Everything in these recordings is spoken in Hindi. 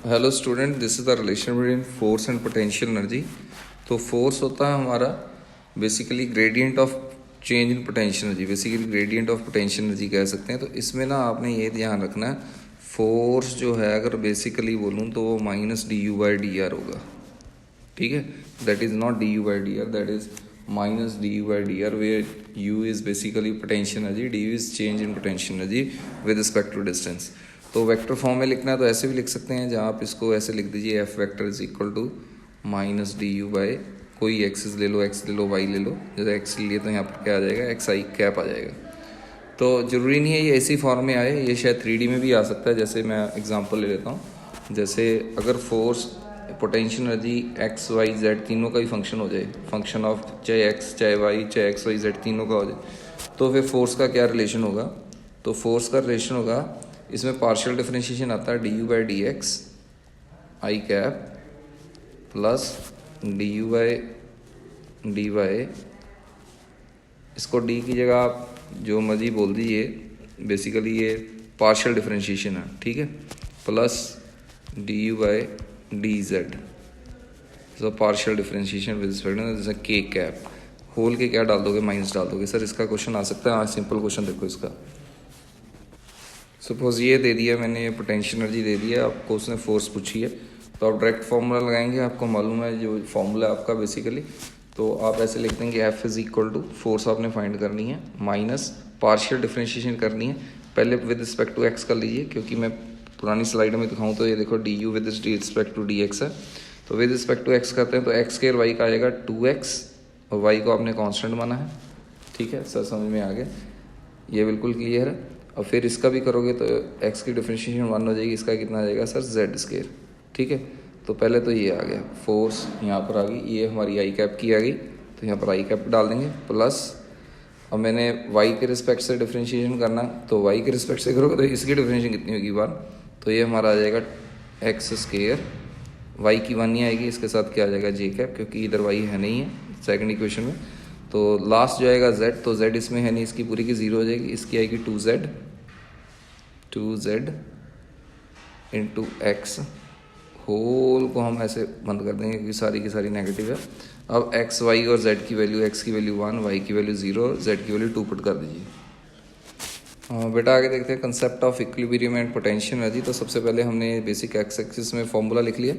Hello student, this is the relation between force and potential energy. तो फोर्स होता है हमारा basically gradient of change in potential energy, basically gradient of potential energy कह सकते हैं। तो इसमें ना आपने ये ध्यान रखना है, फोर्स जो है अगर बेसिकली बोलूँ तो वो minus d u by d r होगा। ठीक है, that is not d u by d r, that is minus d u by d r, where u is basically potential energy, d u is change in potential energy with respect to distance. तो वेक्टर फॉर्म में लिखना है तो ऐसे भी लिख सकते हैं, जहाँ आप इसको ऐसे लिख दीजिए F vector is equal to minus d u by कोई एक्सिस ले लो, एक्स ले लो, वाई ले लो। जैसे एक्स लिए तो यहाँ पर क्या आ जाएगा, एक्स आई कैप आ जाएगा। तो ज़रूरी नहीं है ये ऐसी फॉर्म में आए, ये शायद 3D में भी आ सकता है। जैसे मैं एग्जांपल ले लेता हूँ, जैसे अगर force potential energy x y z तीनों का ही फंक्शन हो जाए, फंक्शन ऑफ चाहे एक्स चाहे वाई चाहे एक्स वाई जेड तीनों का हो जाए, तो फिर फोर्स का क्या रिलेशन होगा। तो फोर्स का रिलेशन होगा, इसमें पार्शियल डिफरेंशिएशन आता है d u by d x i cap plus d u by d y. इसको डी की जगह आप जो मर्जी बोल दीजिए, बेसिकली ये पार्शियल डिफरेंशिएशन है, ठीक है, plus d u by D Z, तो पार्शियल डिफरेंशिएशन विद रिस्पेक्ट जैसे के कैप होल के क्या डाल दोगे, माइनस डाल दोगे। सर इसका क्वेश्चन आ सकता है, हाँ सिंपल क्वेश्चन देखो इसका। सपोज ये दे दिया मैंने, पोटेंशियल एनर्जी दे दिया आपको, उसने फोर्स पूछी है, तो आप डायरेक्ट फार्मूला लगाएंगे, आपको मालूम है जो फार्मूला है आपका बेसिकली। तो आप ऐसे लिख देंगे F is equal to, force आपने फाइंड करनी है माइनस पार्शियल डिफरेंशिएशन करनी है। पहले विद रिस्पेक्ट टू एक्स कर लीजिए, क्योंकि मैं पुरानी स्लाइड में दिखाऊँ तो ये देखो d u with respect to d x है, तो विद रिस्पेक्ट टू एक्स करते हैं तो एक्स स्क्वायर वाई का आएगा 2x, और वाई को आपने कॉन्स्टेंट माना है। ठीक है सर, समझ में आ गया, ये बिल्कुल क्लियर है। और फिर इसका भी करोगे तो x की डिफरेंशिएशन 1 हो जाएगी, इसका कितना आ जाएगा सर जेड स्क्वायर। ठीक है, तो पहले तो ये आ गया, फोर्स यहाँ पर आ गई, ये हमारी आई कैप की आ गई, तो यहाँ पर आई कैप डाल देंगे प्लस। अब मैंने y के रिस्पेक्ट से डिफरेंशिएशन करना, तो y के रिस्पेक्ट से करोगे तो इसकी डिफरेंशिएशन कितनी होगी 1, तो ये हमारा आ जाएगा एक्स स्क्वायर, y की 1 नहीं आएगी, इसके साथ क्या आ जाएगा जे कैप, क्योंकि इधर y है नहीं है सेकंड इक्वेशन में। तो लास्ट जो आएगा z, तो z इसमें है नहीं, इसकी पूरी की 0 हो जाएगी, इसकी आएगी 2z इंटू एक्स, होल को हम ऐसे बंद कर देंगे क्योंकि सारी की सारी नेगेटिव है। अब एक्स वाई और जेड की वैल्यू, एक्स की वैल्यू 1, वाई की वैल्यू 0 और जेड की वैल्यू 2 पुट कर दीजिए। बेटा आगे देखते हैं concept of equilibrium and potential energy. तो सबसे पहले हमने बेसिक एक्स एक्सिस में फॉर्मूला लिख लिया।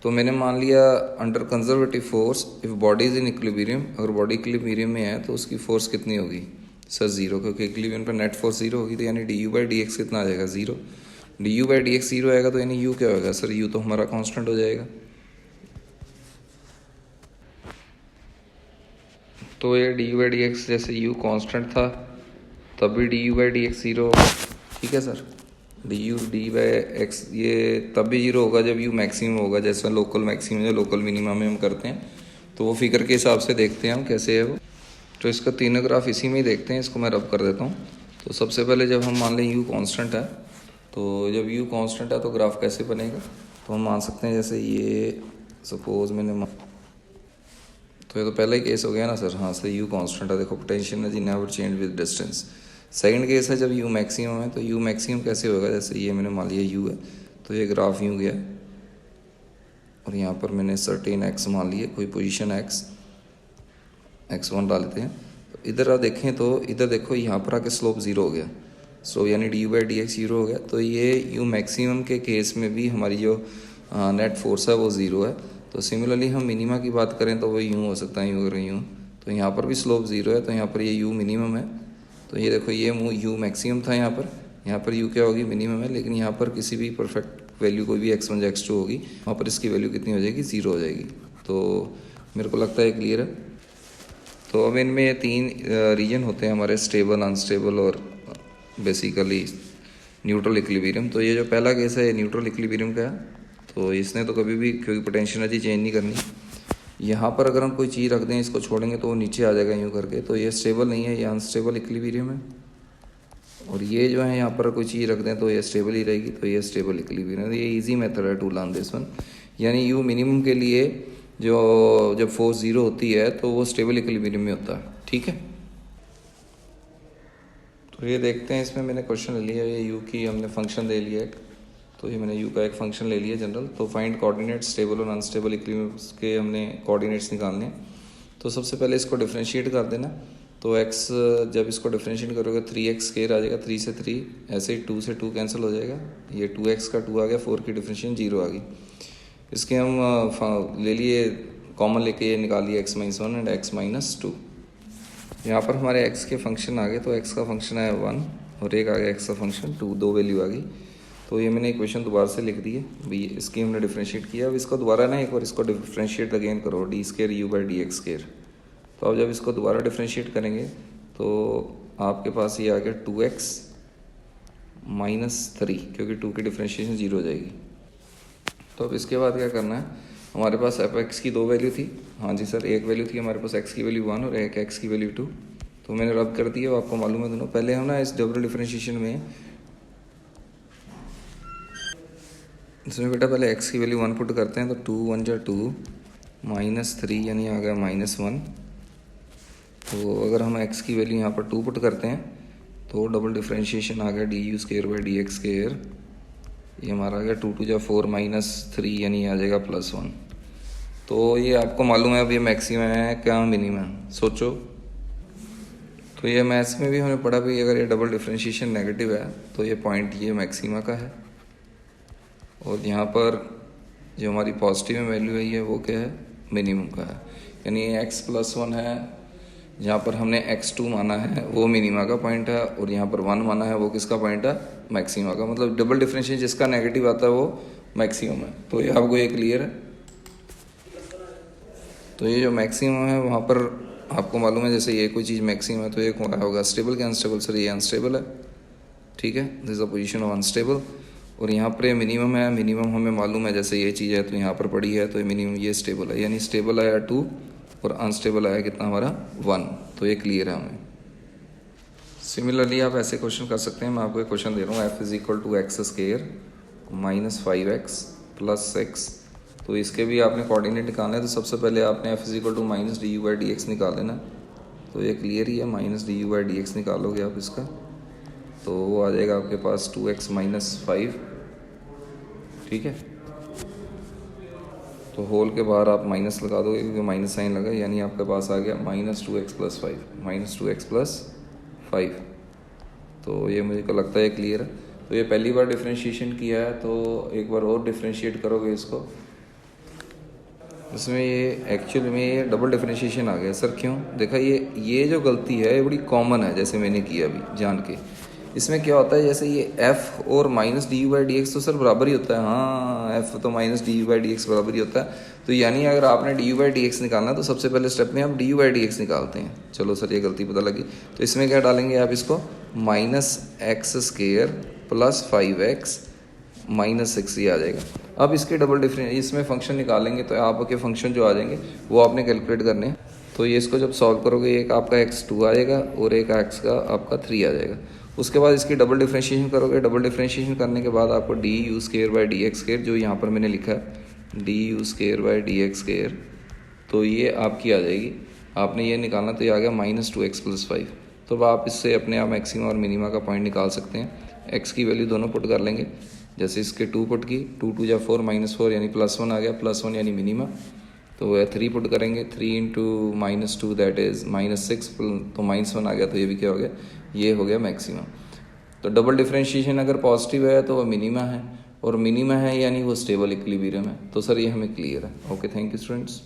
तो मैंने मान लिया under conservative force if body is in equilibrium, अगर बॉडी इक्विलिब्रियम में है तो उसकी फोर्स कितनी होगी सर 0, क्योंकि इक्विलिब्रियम पर नेट फोर्स 0 होगी, तो यानी D u by d x कितना आ जाएगा 0। D u by d x 0 आएगा तो यानी यू क्या होगा सर, यू तो हमारा कांस्टेंट हो जाएगा। तो ये D u by d x, जैसे यू कांस्टेंट था तब भी D u by d x 0 होगा। ठीक है सर, डी बाई एक्स ये तब भी 0 होगा जब यू मैक्सिमम होगा, जैसा लोकल मैक्सिमम या लोकल मिनिमम में हम करते हैं, तो वो फिगर के हिसाब से देखते हैं हम कैसे है वो। तो इसका तीनों ग्राफ इसी में ही देखते हैं, इसको मैं रब कर देता हूँ। तो सबसे पहले जब हम मान लें यू कांस्टेंट है, तो जब यू कांस्टेंट है तो ग्राफ कैसे बनेगा, तो हम मान सकते हैं जैसे ये सपोज मैंने तो ये तो पहला ही केस हो गया ना सर, हाँ सर यू कांस्टेंट है, देखो potential energy never change with distance. Second case है जब यू मैक्सिमम है, तो यू मैक्सिमम कैसे होगा, जैसे ये मैंने मान लिया यू है, तो ये ग्राफ यूँ गया और यहाँ पर मैंने सर्टेन एक्स मान लिया, कोई पोजीशन x1 डाल लेते हैं। तो इधर आप देखें तो इधर देखो यहाँ पर आके स्लोप 0 हो गया, सो यानी D u by d x 0 हो गया। तो ये यू मैक्सिमम के केस में भी हमारी जो नेट फोर्स है वो 0 है। तो सिमिलरली हम मिनिमा की बात करें तो वो यूँ हो सकता है, यूँ अगर यूँ, तो यहाँ पर भी स्लोप 0 है, तो यहाँ पर ये यू मिनिमम है। तो ये देखो ये यू मैक्सिमम था यहाँ पर यू क्या होगी मिनिमम है, लेकिन यहाँ पर किसी भी परफेक्ट वैल्यू कोई भी x1 या x2 होगी, वहाँ पर इसकी वैल्यू कितनी हो जाएगी 0 हो जाएगी। तो मेरे को लगता है क्लियर है। तो अब इनमें ये 3 रीजन होते हैं हमारे, स्टेबल, अनस्टेबल और बेसिकली न्यूट्रल इक्विलिब्रियम। तो ये जो पहला केस है ये न्यूट्रल इक्विलिब्रियम का है, तो इसने तो कभी भी क्योंकि पोटेंशियल एनर्जी चेंज नहीं करनी, यहाँ पर अगर हम कोई चीज़ रख दें इसको छोड़ेंगे तो वो नीचे आ जाएगा यूँ करके, तो ये स्टेबल नहीं है, ये अनस्टेबल इक्विलिब्रियम है। और ये जो है यहाँ पर कोई चीज़ रख दें तो ये स्टेबल ही रहेगी, तो ये स्टेबल इक्विलिब्रियम है। ये इजी मेथड है टू लर्न दिस वन, यानी यू मिनिमम के लिए जो जब फोर्स 0 होती है तो वो स्टेबल इक्विलिब्रियम में होता है। ठीक है, तो ये देखते हैं, इसमें मैंने क्वेश्चन ले लिया, ये यू की हमने फंक्शन दे लिया है, तो ये मैंने u का एक फंक्शन ले लिया जनरल। तो फाइंड कोऑर्डिनेट स्टेबल और अनस्टेबल इक्विलिब्रियम्स के हमने कोऑर्डिनेट्स निकालने हैं। तो सबसे पहले इसको डिफरेंशिएट कर देना। तो x जब इसको डिफरेंशिएट करोगे 3x स्क्वायर आ जाएगा, 3 से 3 ऐसे ही 2 से 2 कैंसिल हो जाएगा, ये 2x का 2 आ गया, 4 की डिफरेंशिएशन 0 आ गई। इसके हम ले लिए कॉमन लेके ये निकाल लिया x - 1 एंड x - 2। यहाँ पर हमारे x के फंक्शन आ गए। तो x का फंक्शन है 1 और एक आ गया x का फंक्शन 2, दो वैल्यू आ गई। तो ये मैंने इक्वेशन दोबारा से लिख दी है भाई, इसकी हमने डिफरेंशिएट किया। अब इसको दोबारा ना एक बार इसको डिफरेंशिएट अगेन करो, D square you by d x square. तो अब जब इसको दोबारा डिफरेंशिएट करेंगे तो आपके पास ये आ गया 2x - 3, क्योंकि 2 की डिफरेंशिएशन 0 हो जाएगी। तो अब इसके बाद क्या करना है, हमारे पास f(x) की दो वैल्यू थी। हाँ जी सर, एक वैल्यू थी हमारे पास x की वैल्यू 1 और एक x की वैल्यू 2। तो मैंने रब कर दिया, आपको मालूम है दोनों। पहले हम ना इस डबल डिफरेंशिएशन में इसमें बेटा पहले x की वैल्यू 1 पुट करते हैं। तो 2 × 1 = 2 -3 यानी आ गया -1। तो अगर हम x की वैल्यू यहाँ पर 2 पुट करते हैं तो डबल डिफरेंशिएशन आ गया du²/dx²। ये हमारा आ गया 2 × 2 = 4 -3 यानी आ जाएगा +1। तो ये आपको मालूम है अब ये मैक्सिमम है क्या मिनिमम, सोचो। तो ये मैथ्स में भी हमने पढ़ा भी, अगर ये डबल डिफरेंशिएशन नेगेटिव है तो ये पॉइंट ये मैक्सिमा का है, और यहाँ पर जो हमारी पॉजिटिव वैल्यू है ये वो क्या है, मिनिमम का है। यानी x+1 है, जहाँ पर हमने x2 माना है वो मिनिमा का पॉइंट है, और यहाँ पर 1 माना है वो किसका पॉइंट है, मैक्सिमा का। मतलब डबल डिफरेंशिएशन जिसका नेगेटिव आता है वो मैक्सिमम है। तो ये आपको ये क्लियर है। तो ये जो मैक्सिमम है वहाँ पर आपको मालूम है, जैसे ये कोई चीज़ मैक्सिमम है तो ये क्या होगा, स्टेबल क्या अनस्टेबल। सर ये अनस्टेबल है, ठीक है, this is the position of unstable. और यहाँ पर ये मिनिमम है, मिनिमम हमें मालूम है, जैसे ये चीज़ है तो यहाँ पर पड़ी है, तो ये मिनिमम ये स्टेबल है। यानी स्टेबल आया 2 और अनस्टेबल आया कितना हमारा 1। तो ये क्लियर है हमें। सिमिलरली आप ऐसे क्वेश्चन कर सकते हैं। मैं आपको एक क्वेश्चन दे रहा हूँ, f = x² - 5x + 6। तो इसके भी आपने कोऑर्डिनेट निकालना है। तो सबसे पहले आपने f = -du/dx निकाल लेना। तो ये क्लियर ही है, -du/dx निकालोगे आप इसका तो वो आ जाएगा आपके पास 2x - 5, ठीक है। तो होल के बाहर आप माइनस लगा दोगे क्योंकि माइनस साइन लगा, यानी आपके पास आ गया -2x + 5 -2x + 5। तो ये मुझे को लगता है क्लियर है। तो ये पहली बार डिफरेंशिएशन किया है, तो एक बार और डिफरेंशिएट करोगे इसको। इसमें ये एक्चुअल में ये डबल डिफरेंशिएशन आ गया। सर क्यों, देखा ये जो गलती है ये बड़ी कॉमन है, जैसे मैंने किया अभी जान के। इसमें क्या होता है, जैसे ये f और -du/dx तो सर बराबर ही होता है। हाँ, f तो -du/dx बराबर ही होता है। तो यानी अगर आपने du/dx निकालना तो सबसे पहले स्टेप में आप du/dx निकालते हैं। चलो सर ये गलती पता लगी। तो इसमें क्या डालेंगे आप इसको, -x² + 5x - 6 ये आ जाएगा। अब इसके डबल डिफरेंस इसमें फंक्शन निकालेंगे तो आपके फंक्शन जो आ जाएंगे वो आपने कैलकुलेट करने हैं। तो ये इसको जब सॉल्व करोगे, एक आपका x2 आएगा और एक x का आपका 3 आ जाएगा। उसके बाद इसकी डबल डिफरेंशिएशन करोगे। डबल डिफरेंशिएशन करने के बाद आपको du²/dx² जो यहाँ पर मैंने लिखा है du²/dx², तो ये आपकी आ जाएगी। आपने ये निकालना, तो ये आ गया -2x + 5। तो आप इससे अपने आप मैक्सिमा और मिनिमा का पॉइंट निकाल सकते हैं। x की वैल्यू दोनों पुट कर लेंगे। जैसे इसके 2 पुट की, 2 × 2 = 4 -4 यानी +1 आ गया, +1 यानी मिनिमा। तो वह 3 पुट करेंगे, 3 × -2 दैट इज़ -6, तो -1 आ गया। तो ये भी क्या हो गया, ये हो गया मैक्सिमम। तो डबल डिफरेंशिएशन अगर पॉजिटिव है तो वह मिनिमा है, और मिनिमा है यानी वो स्टेबल इक्विलिब्रियम है। तो सर ये हमें क्लियर है। Okay, thank you students.